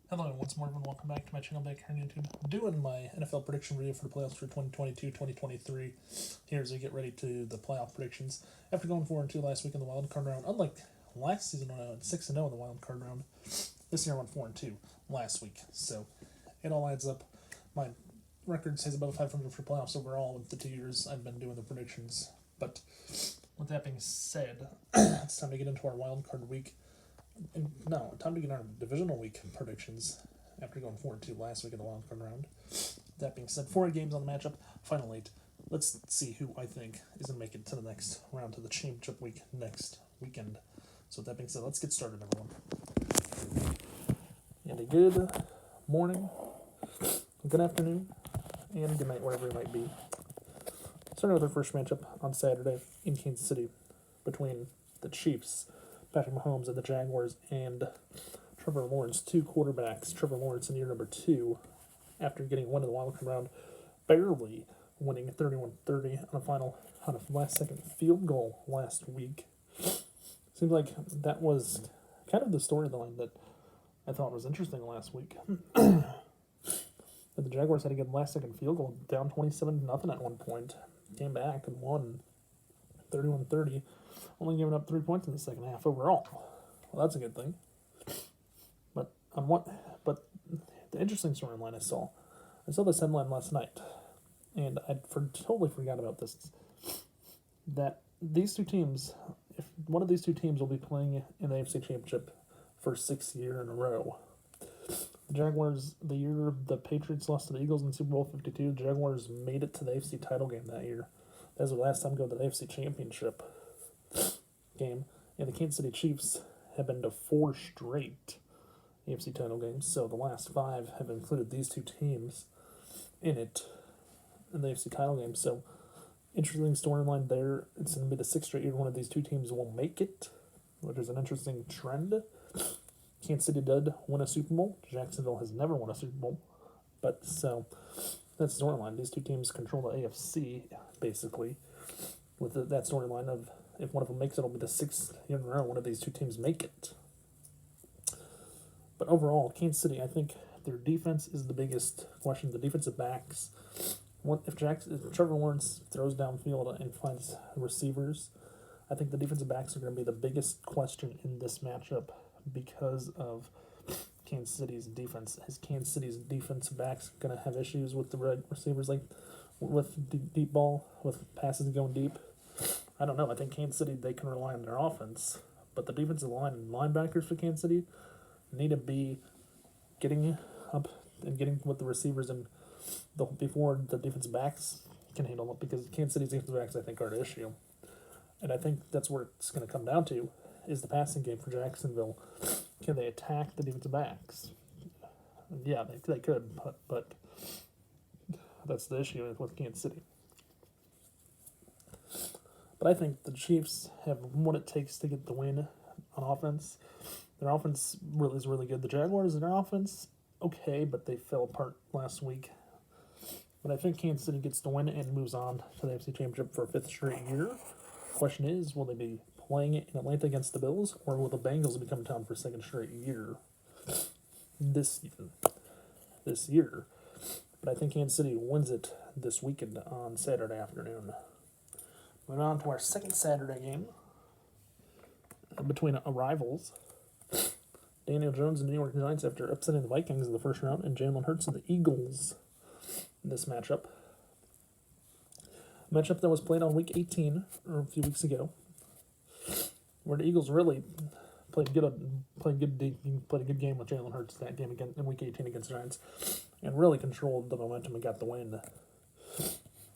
Hello, once more, everyone. Welcome back to my channel back here on YouTube. Doing my NFL prediction video for the playoffs for 2022-2023. Here as we get ready to the playoff predictions. After going 4-2 last week in the wild card round, unlike last season when I went 6-0 in the wild card round, this year I went 4-2 last week. So it all adds up. My record says above 500 for playoffs overall with the 2 years I've been doing the predictions. But with that being said, it's time to get into our wild card week. No, time to get our divisional week predictions after going 4-2 last week in the wild card round. That being said, 4 games on the matchup, final 8. Let's see who I think is going to make it to the next round, to the championship week next weekend. So with that being said, let's get started, everyone. And a good morning, good afternoon, and good night, wherever it might be. Starting with our first matchup on Saturday in Kansas City between the Chiefs, Patrick Mahomes, and the Jaguars, and Trevor Lawrence, 2 quarterbacks. Trevor Lawrence in year number 2, after getting one in the wild card round, barely winning 31-30 on a last-second field goal last week. Seems like that was kind of the storyline that I thought was interesting last week. But the Jaguars had to get a last-second field goal, down 27-0 at one point, came back and won 31-30. Only giving up 3 points in the second half overall. Well, that's a good thing. But But the interesting storyline I saw this headline last night, and I totally forgot about this. That these two teams, if one of these two teams will be playing in the AFC Championship for 6th year in a row. The Jaguars, the year the Patriots lost to the Eagles in Super Bowl 52, the Jaguars made it to the AFC title game that year. That was the last time to go to the AFC Championship game, and the Kansas City Chiefs have been to 4 straight AFC title games, so the last 5 have included these two teams in the AFC title game. So interesting storyline there. It's going to be the 6th straight year one of these two teams will make it, which is an interesting trend. Kansas City did win a Super Bowl. Jacksonville has never won a Super Bowl, but so that's the storyline. These two teams control the AFC basically, with that storyline of, if one of them makes it, it'll be the 6th year in a row one of these two teams make it. But overall, Kansas City, I think their defense is the biggest question. The defensive backs. If Trevor Lawrence throws downfield and finds receivers, I think the defensive backs are going to be the biggest question in this matchup because of Kansas City's defense. Is Kansas City's defensive backs going to have issues with the receivers, like with deep ball, with passes going deep? I don't know. I think Kansas City, they can rely on their offense, but the defensive line and linebackers for Kansas City need to be getting up and getting with the receivers and before the defensive backs can handle it, because Kansas City's defensive backs, I think, are an issue. And I think that's where it's going to come down to, is the passing game for Jacksonville. Can they attack the defensive backs? Yeah, they could, but that's the issue with Kansas City. But I think the Chiefs have what it takes to get the win on offense. Their offense is really good. The Jaguars, their offense, okay, but they fell apart last week. But I think Kansas City gets the win and moves on to the AFC Championship for a 5th straight year. Question is, will they be playing it in Atlanta against the Bills, or will the Bengals become town for a 2nd straight year this year? But I think Kansas City wins it this weekend on Saturday afternoon. Moving on to our second Saturday game between rivals. Daniel Jones and the New York Giants, after upsetting the Vikings in the first round, and Jalen Hurts and the Eagles in this matchup. A matchup that was played on Week 18, or a few weeks ago, where the Eagles really played a good game with Jalen Hurts that game again in Week 18 against the Giants, and really controlled the momentum and got the win.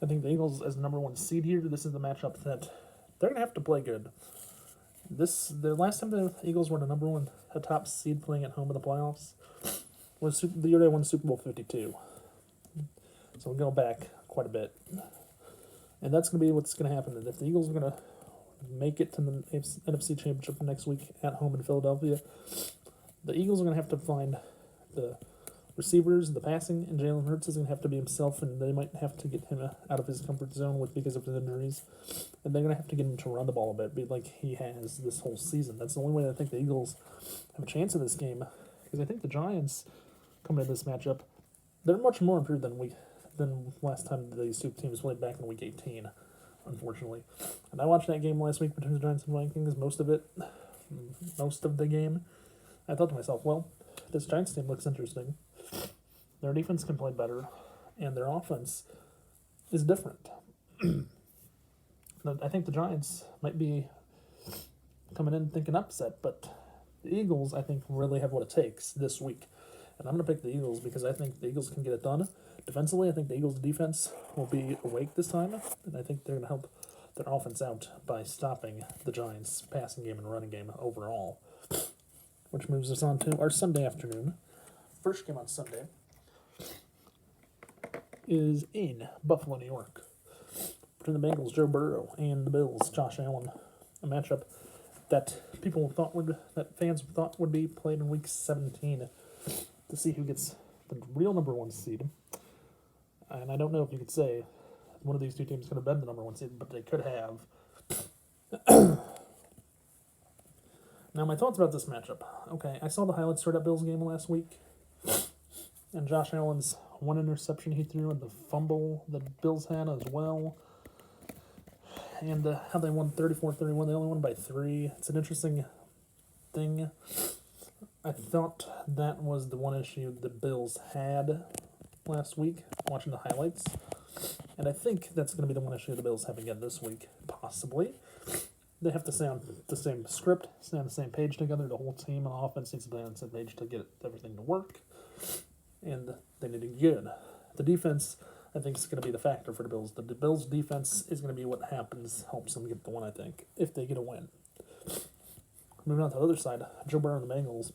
I think the Eagles, as the number 1 seed here, this is the matchup that they're going to have to play good. The last time the Eagles were the number 1 top seed playing at home in the playoffs was the year they won Super Bowl 52. So we'll go back quite a bit. And that's going to be what's going to happen. And if the Eagles are going to make it to the NFC Championship next week at home in Philadelphia, the Eagles are going to have to find the receivers, the passing, and Jalen Hurts is going to have to be himself, and they might have to get him out of his comfort zone because of his injuries. And they're going to have to get him to run the ball a bit, be like he has this whole season. That's the only way I think the Eagles have a chance in this game, because I think the Giants coming into this matchup, they're much more improved than last time these two teams played back in Week 18, unfortunately. And I watched that game last week between the Giants and Vikings, most of the game. I thought to myself, well, this Giants team looks interesting. Their defense can play better, and their offense is different. I think the Giants might be coming in thinking upset, but the Eagles, I think, really have what it takes this week. And I'm going to pick the Eagles because I think the Eagles can get it done. Defensively, I think the Eagles' defense will be awake this time, and I think they're going to help their offense out by stopping the Giants' passing game and running game overall. Which moves us on to our Sunday afternoon. First game on Sunday is in Buffalo, New York. Between the Bengals, Joe Burrow, and the Bills, Josh Allen. A matchup that fans thought would be played in Week 17 to see who gets the real number one seed. And I don't know if you could say one of these two teams could have been the number one seed, but they could have. Now, my thoughts about this matchup. Okay, I saw the highlights for that Bills game last week. And Josh Allen's one interception he threw and the fumble the Bills had as well. And how they won 34-31. They only won by 3. It's an interesting thing. I thought that was the one issue the Bills had last week, watching the highlights. And I think that's going to be the one issue the Bills have again this week, possibly. They have to stay on the same script, stay on the same page together. The whole team and offense needs to be on the same page to get everything to work. And they need to be good. The defense, I think, is going to be the factor for the Bills. The Bills' defense is going to be what helps them get the win, I think, if they get a win. Moving on to the other side, Joe Burrow and the Bengals.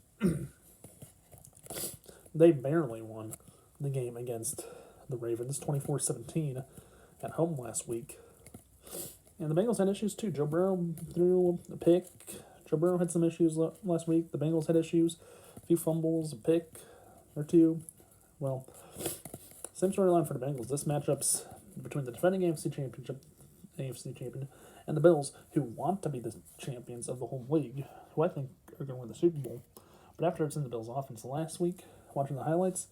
They barely won the game against the Ravens, 24-17 at home last week. And the Bengals had issues too. Joe Burrow threw a pick. Joe Burrow had some issues last week. The Bengals had issues. A few fumbles, a pick or two. Well, same storyline for the Bengals. This matchup's between the defending AFC champion, and the Bills, who want to be the champions of the whole league, who I think are going to win the Super Bowl. But after I've seen the Bills' offense last week, watching the highlights,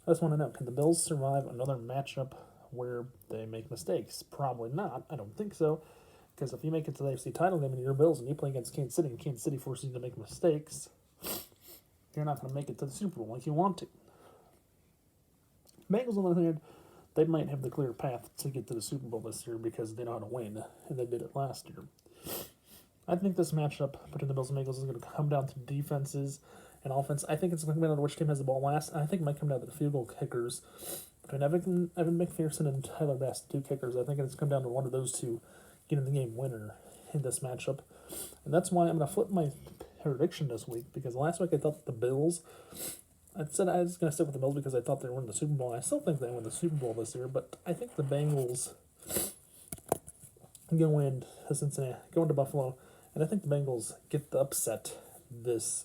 I just want to know, can the Bills survive another matchup where they make mistakes? Probably not. I don't think so. Because if you make it to the AFC title game and you're Bills and you play against Kansas City and Kansas City forces you to make mistakes, you're not going to make it to the Super Bowl like you want to. Bengals, on the other hand, they might have the clear path to get to the Super Bowl this year because they know how to win, and they did it last year. I think this matchup between the Bills and Bengals is going to come down to defenses and offense. I think it's going to come down to which team has the ball last, and I think it might come down to the field goal kickers. Between Evan McPherson and Tyler Bass, 2 kickers, I think it's come down to one of those two getting the game winner in this matchup. And that's why I'm going to flip my prediction this week, because last week I thought the Bills, I said I was going to stick with the Bills because I thought they were winning the Super Bowl. I still think they win the Super Bowl this year, but I think the Bengals go into Cincinnati, go into Buffalo, and I think the Bengals get the upset this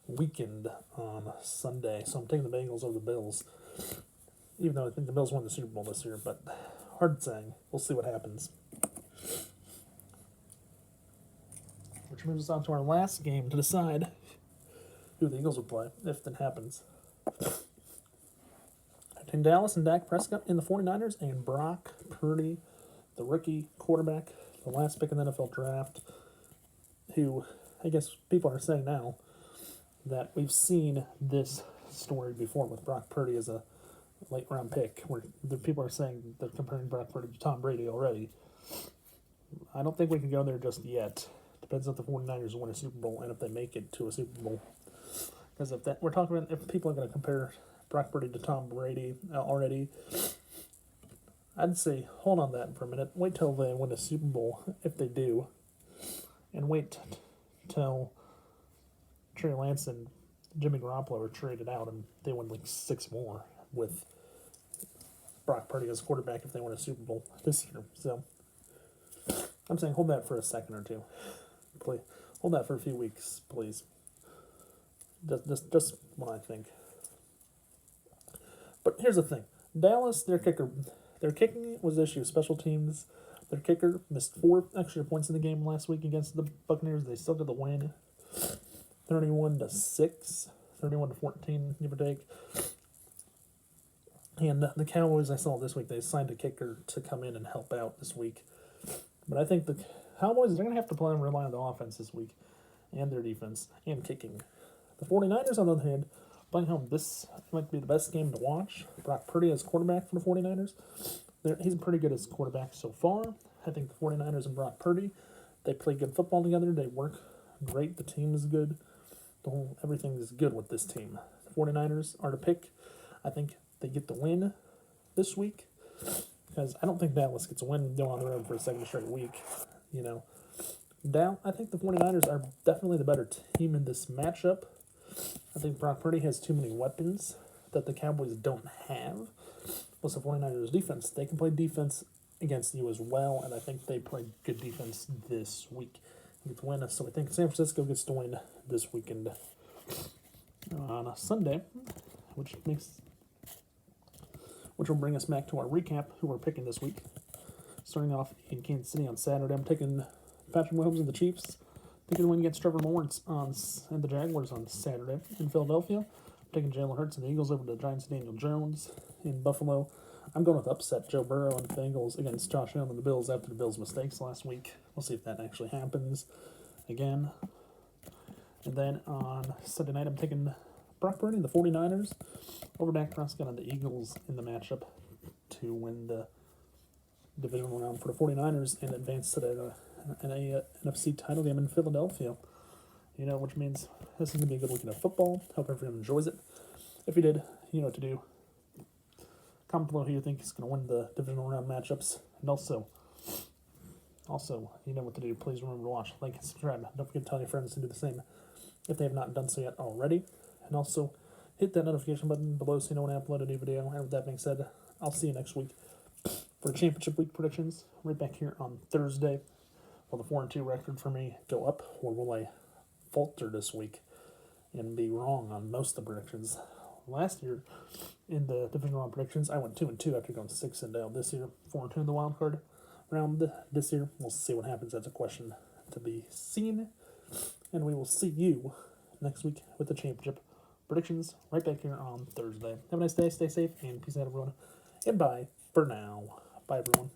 weekend on Sunday. So I'm taking the Bengals over the Bills, even though I think the Bills won the Super Bowl this year, but hard saying. We'll see what happens. Which moves us on to our last game to decide who the Eagles will play, if that happens. Between Dallas and Dak Prescott in the 49ers and Brock Purdy, the rookie quarterback, the last pick in the NFL draft, who I guess people are saying now that we've seen this story before with Brock Purdy as a late round pick, where the people are saying they're comparing Brock Purdy to Tom Brady already. I don't think we can go there just yet. Depends if the 49ers win a Super Bowl and if they make it to a Super Bowl. Because we're talking about if people are going to compare Brock Purdy to Tom Brady already, I'd say hold on that for a minute. Wait till they win a Super Bowl, if they do, and wait till Trey Lance and Jimmy Garoppolo are traded out and they win like 6 more with Brock Purdy as quarterback if they win a Super Bowl this year. So I'm saying hold that for a second or two. Please hold that for a few weeks, please. Just what I think. But here's the thing: Dallas, their kicking was the issue. Special teams, their kicker missed 4 extra points in the game last week against the Buccaneers. They still got the win, 31-6. 31-14, give or take. And the Cowboys, I saw this week, they signed a kicker to come in and help out this week. But I think the Cowboys, they're going to have to rely on the offense this week and their defense and kicking. The 49ers, on the other hand, playing home, this might be the best game to watch. Brock Purdy as quarterback for the 49ers. He's pretty good as quarterback so far. I think the 49ers and Brock Purdy, they play good football together. They work great. The team is good. Everything is good with this team. The 49ers are to pick. I think they get the win this week because I don't think Dallas gets a win going on the road for a second straight week. I think the 49ers are definitely the better team in this matchup. I think Brock Purdy has too many weapons that the Cowboys don't have. Plus the 49ers defense, they can play defense against you as well, and I think they play good defense this week. Get the win, so I think San Francisco gets the win this weekend on a Sunday, which will bring us back to our recap, who we're picking this week. Starting off in Kansas City on Saturday, I'm taking Patrick Mahomes and the Chiefs. Taking the win against Trevor Lawrence and the Jaguars on Saturday. In Philadelphia, I'm taking Jalen Hurts and the Eagles over the Giants and Daniel Jones. In Buffalo, I'm going with upset Joe Burrow and the Bengals against Josh Allen and the Bills after the Bills' mistakes last week. We'll see if that actually happens again. And then on Sunday night, I'm taking Brock Purdy and the 49ers over Dak Prescott and the Eagles in the matchup to win the divisional round for the 49ers and advance to the NFC title game in Philadelphia. Which means this is going to be a good weekend of football. Hope everyone enjoys it. If you did, you know what to do. Comment below who you think is going to win the divisional round matchups. And also, you know what to do. Please remember to watch, like, and subscribe. Don't forget to tell your friends to do the same if they have not done so yet already. And also, hit that notification button below so you know when I upload a new video. And with that being said, I'll see you next week for the championship week predictions. Right back here on Thursday. Will the 4-2 record for me go up, or will I falter this week and be wrong on most of the predictions? Last year, in the divisional round predictions, I went 2-2 after going 6-0. This year, 4-2 in the wild card round. This year, we'll see what happens. That's a question to be seen. And we will see you next week with the championship predictions right back here on Thursday. Have a nice day, stay safe, and peace out, everyone. And bye for now. Bye, everyone.